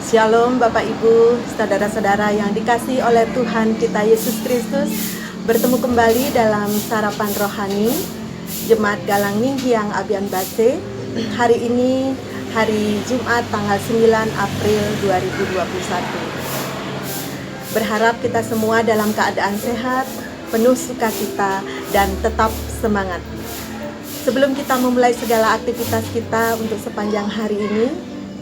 Shalom Bapak Ibu, saudara-saudara yang dikasihi oleh Tuhan kita Yesus Kristus. Bertemu kembali dalam sarapan rohani Jemaat Galang Ninghyang Abian Base. Hari ini hari Jumat tanggal 9 April 2021. Berharap kita semua dalam keadaan sehat, penuh sukacita, dan tetap semangat. Sebelum kita memulai segala aktivitas kita untuk sepanjang hari ini,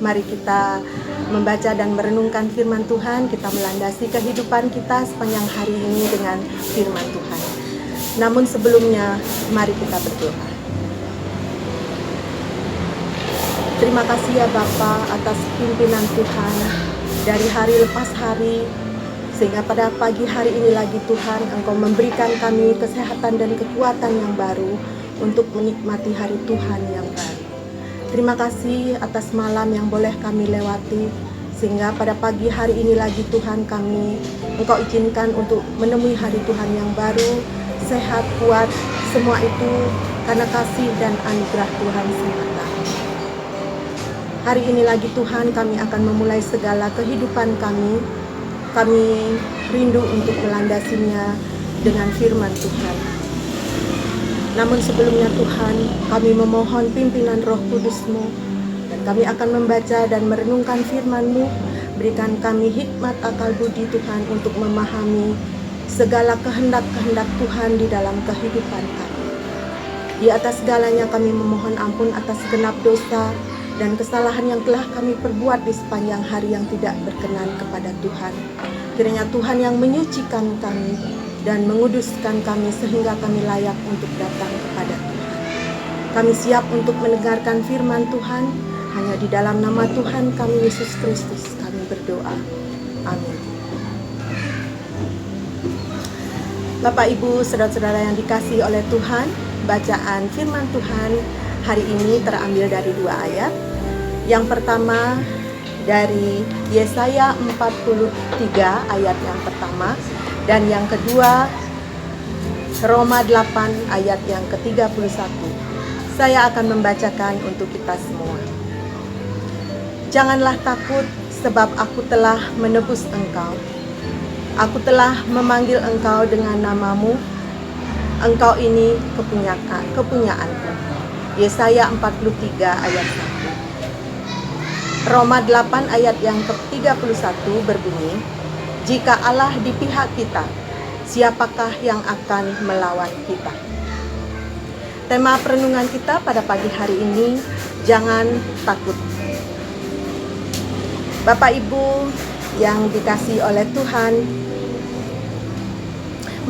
mari kita membaca dan merenungkan firman Tuhan. Kita melandasi kehidupan kita sepanjang hari ini dengan firman Tuhan. Namun sebelumnya, mari kita berdoa. Terima kasih ya Bapa atas pimpinan Tuhan dari hari lepas hari, sehingga pada pagi hari ini lagi Tuhan, Engkau memberikan kami kesehatan dan kekuatan yang baru untuk menikmati hari Tuhan yang baru. Terima kasih atas malam yang boleh kami lewati, sehingga pada pagi hari ini lagi Tuhan Engkau izinkan untuk menemui hari Tuhan yang baru, sehat, kuat, semua itu karena kasih dan anugerah Tuhan semata. Hari ini lagi Tuhan kami akan memulai segala kehidupan kami. Kami rindu untuk melandasinya dengan firman Tuhan. Namun sebelumnya Tuhan, kami memohon pimpinan Roh Kudus-Mu, dan kami akan membaca dan merenungkan firman-Mu. Berikan kami hikmat akal budi Tuhan untuk memahami segala kehendak-kehendak Tuhan di dalam kehidupan kami. Di atas segalanya kami memohon ampun atas segenap dosa dan kesalahan yang telah kami perbuat di sepanjang hari yang tidak berkenan kepada Tuhan. Kiranya Tuhan yang menyucikan kami dan menguduskan kami sehingga kami layak untuk datang kepada Tuhan. Kami siap untuk mendengarkan firman Tuhan. Hanya di dalam nama Tuhan kami Yesus Kristus kami berdoa. Amin. Bapak Ibu, saudara-saudara yang dikasihi oleh Tuhan, bacaan firman Tuhan hari ini terambil dari 2 ayat. Yang pertama dari Yesaya 43 ayat yang pertama, dan yang kedua Roma 8 ayat yang ke-31. Saya akan membacakan untuk kita semua. Janganlah takut, sebab aku telah menebus engkau. Aku telah memanggil engkau dengan namamu. Engkau ini kepunyaanku. Yesaya 43 ayat 1. Roma 8 ayat yang ke-31 berbunyi, jika Allah di pihak kita, siapakah yang akan melawan kita? Tema perenungan kita pada pagi hari ini, jangan takut. Bapak Ibu yang dikasihi oleh Tuhan,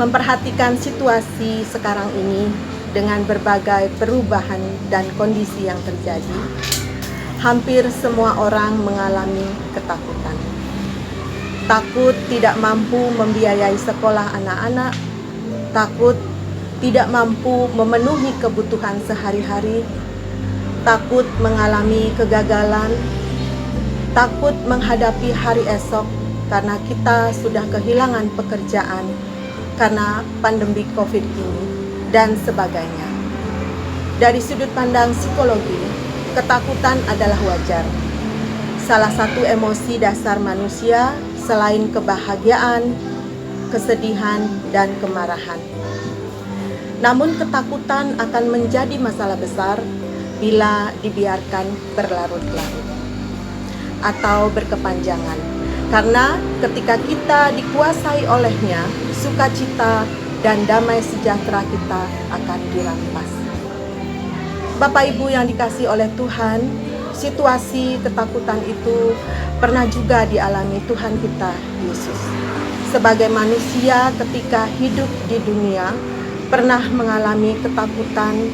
memperhatikan situasi sekarang ini dengan berbagai perubahan dan kondisi yang terjadi, hampir semua orang mengalami ketakutan. Takut tidak mampu membiayai sekolah anak-anak, takut tidak mampu memenuhi kebutuhan sehari-hari, takut mengalami kegagalan, takut menghadapi hari esok karena kita sudah kehilangan pekerjaan karena pandemi COVID ini, dan sebagainya. Dari sudut pandang psikologi, ketakutan adalah wajar. Salah satu emosi dasar manusia selain kebahagiaan, kesedihan, dan kemarahan. Namun ketakutan akan menjadi masalah besar bila dibiarkan berlarut-larut atau berkepanjangan. Karena ketika kita dikuasai olehnya, sukacita dan damai sejahtera kita akan dirampas. Bapak Ibu yang dikasihi oleh Tuhan, situasi ketakutan itu pernah juga dialami Tuhan kita Yesus. Sebagai manusia ketika hidup di dunia, pernah mengalami ketakutan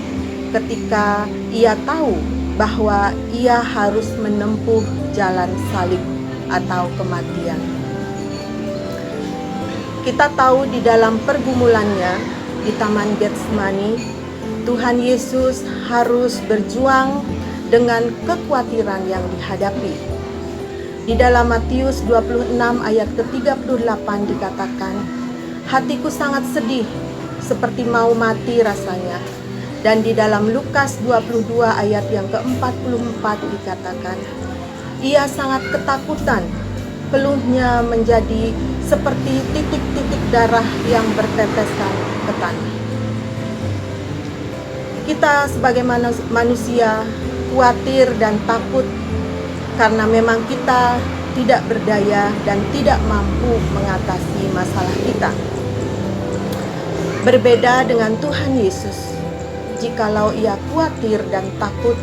ketika ia tahu bahwa ia harus menempuh jalan salib atau kematian. Kita tahu di dalam pergumulannya di Taman Getsemani, Tuhan Yesus harus berjuang dengan kekhawatiran yang dihadapi. Di dalam Matius 26 ayat ke-38 dikatakan, hatiku sangat sedih, seperti mau mati rasanya. Dan di dalam Lukas 22 ayat yang ke-44 dikatakan, ia sangat ketakutan, peluhnya menjadi seperti titik-titik darah yang bertetesan ke tanah. Kita sebagai manusia khawatir dan takut karena memang kita tidak berdaya dan tidak mampu mengatasi masalah kita. Berbeda dengan Tuhan Yesus, jikalau ia khawatir dan takut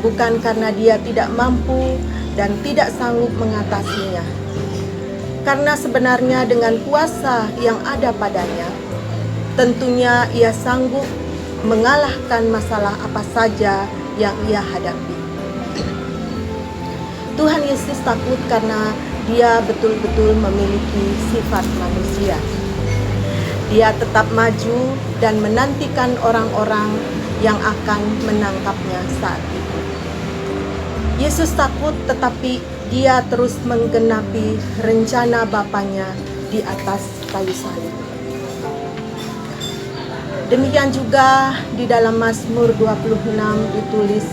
bukan karena dia tidak mampu dan tidak sanggup mengatasinya. Karena sebenarnya dengan kuasa yang ada padanya, tentunya ia sanggup mengalahkan masalah apa saja yang ia hadapi. Tuhan Yesus takut karena dia betul-betul memiliki sifat manusia. Dia tetap maju dan menantikan orang-orang yang akan menangkapnya saat itu. Yesus takut, tetapi dia terus menggenapi rencana Bapanya di atas kayu salib. Demikian juga di dalam Mazmur 26 ditulis,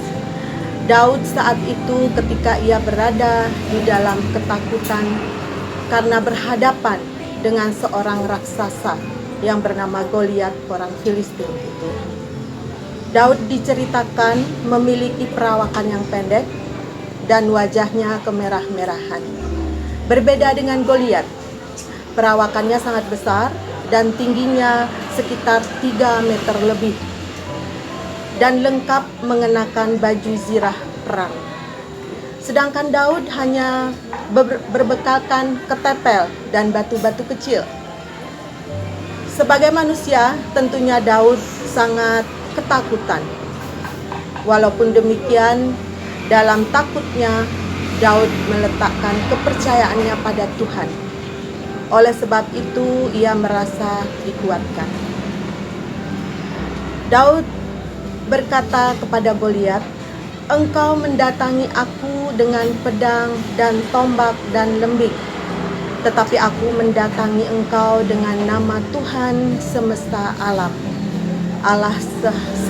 Daud saat itu ketika ia berada di dalam ketakutan karena berhadapan dengan seorang raksasa yang bernama Goliat orang Filistin itu. Daud diceritakan memiliki perawakan yang pendek dan wajahnya kemerah-merahan. Berbeda dengan Goliat, perawakannya sangat besar dan tingginya sekitar 3 meter lebih dan lengkap mengenakan baju zirah perang. Sedangkan Daud hanya berbekalkan ketepel dan batu-batu kecil. Sebagai manusia, tentunya Daud sangat ketakutan. Walaupun demikian, dalam takutnya Daud meletakkan kepercayaannya pada Tuhan. Oleh sebab itu ia merasa dikuatkan. Daud berkata kepada Goliat, engkau mendatangi aku dengan pedang dan tombak dan lembing, tetapi aku mendatangi engkau dengan nama Tuhan semesta alam, Allah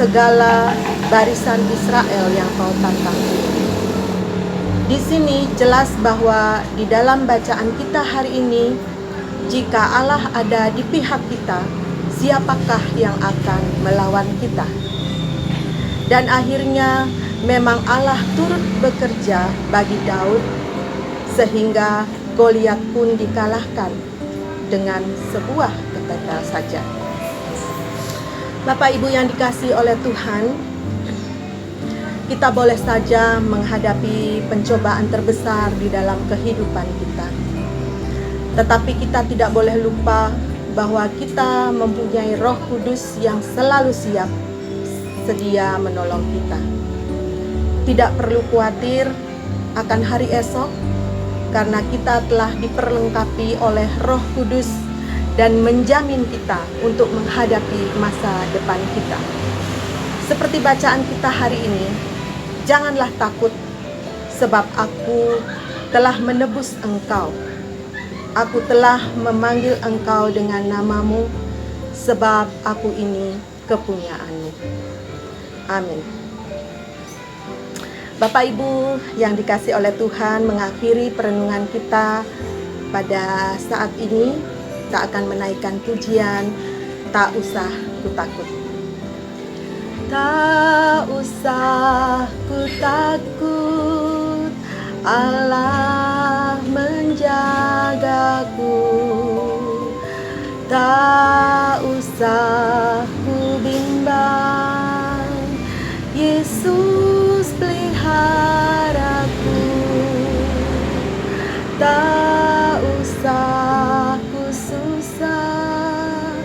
segala barisan Israel yang kau tantang. Di sini jelas bahwa di dalam bacaan kita hari ini, jika Allah ada di pihak kita, siapakah yang akan melawan kita? Dan akhirnya memang Allah turut bekerja bagi Daud, sehingga Goliat pun dikalahkan dengan sebuah ketepel saja. Bapak Ibu yang dikasihi oleh Tuhan, kita boleh saja menghadapi pencobaan terbesar di dalam kehidupan kita. Tetapi kita tidak boleh lupa bahwa kita mempunyai Roh Kudus yang selalu siap sedia menolong kita. Tidak perlu khawatir akan hari esok, karena kita telah diperlengkapi oleh Roh Kudus dan menjamin kita untuk menghadapi masa depan kita. Seperti bacaan kita hari ini, janganlah takut, sebab aku telah menebus engkau. Aku telah memanggil engkau dengan namamu, sebab aku ini kepunyaanmu. Amin. Bapak Ibu yang dikasihi oleh Tuhan, mengakhiri perenungan kita pada saat ini, kita akan menaikkan pujian Tak Usah Ku Takut. Tak usah ku takut, Allah menjagaku. Tak usah ku bimbang, Yesus peliharaku. Tak usah ku susah,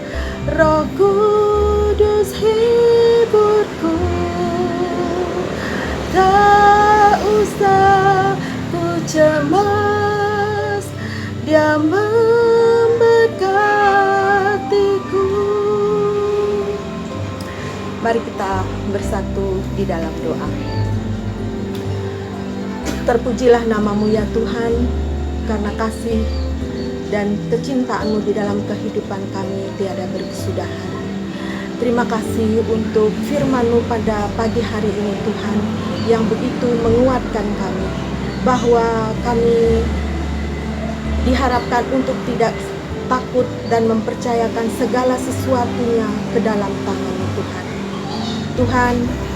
Roh Kudus hiburku. Tak usah ku cemas, Dia memberkatiku. Mari kita bersatu di dalam doa. Terpujilah namamu ya Tuhan, karena kasih dan kecintaan-Mu di dalam kehidupan kami tiada berkesudahan. Terima kasih untuk firman-Mu pada pagi hari ini Tuhan, yang begitu menguatkan kami, bahwa kami diharapkan untuk tidak takut dan mempercayakan segala sesuatunya ke dalam tangan-Mu Tuhan. Tuhan,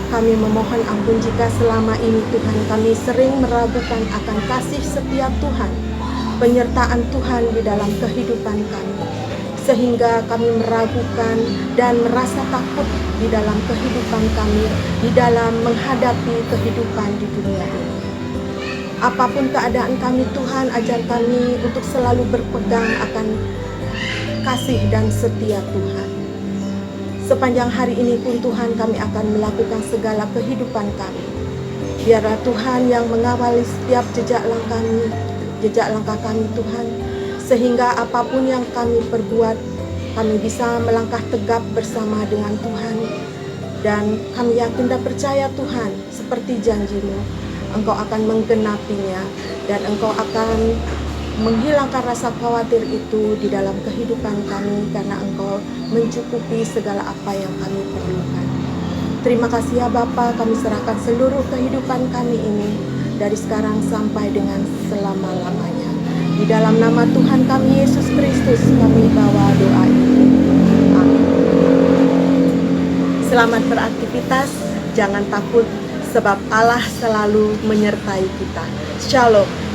kami memohon ampun jika selama ini Tuhan kami sering meragukan akan kasih setia Tuhan, penyertaan Tuhan di dalam kehidupan kami, sehingga kami meragukan dan merasa takut di dalam kehidupan kami, di dalam menghadapi kehidupan di dunia ini. Apapun keadaan kami Tuhan, ajar kami untuk selalu berpegang akan kasih dan setia Tuhan. Sepanjang hari ini pun Tuhan, kami akan melakukan segala kehidupan kami. Biarlah Tuhan yang mengawali setiap jejak langkah kami Tuhan, sehingga apapun yang kami perbuat, kami bisa melangkah tegap bersama dengan Tuhan. Dan kami yakin dan percaya Tuhan, seperti janji-Mu, Engkau akan menggenapinya, dan Engkau akan menghilangkan rasa khawatir itu di dalam kehidupan kami, karena Engkau mencukupi segala apa yang kami perlukan. Terima kasih ya Bapa, kami serahkan seluruh kehidupan kami ini dari sekarang sampai dengan selama-lamanya. Di dalam nama Tuhan kami Yesus Kristus kami bawa doa ini. Amin. Selamat beraktivitas, jangan takut sebab Allah selalu menyertai kita. Shalom.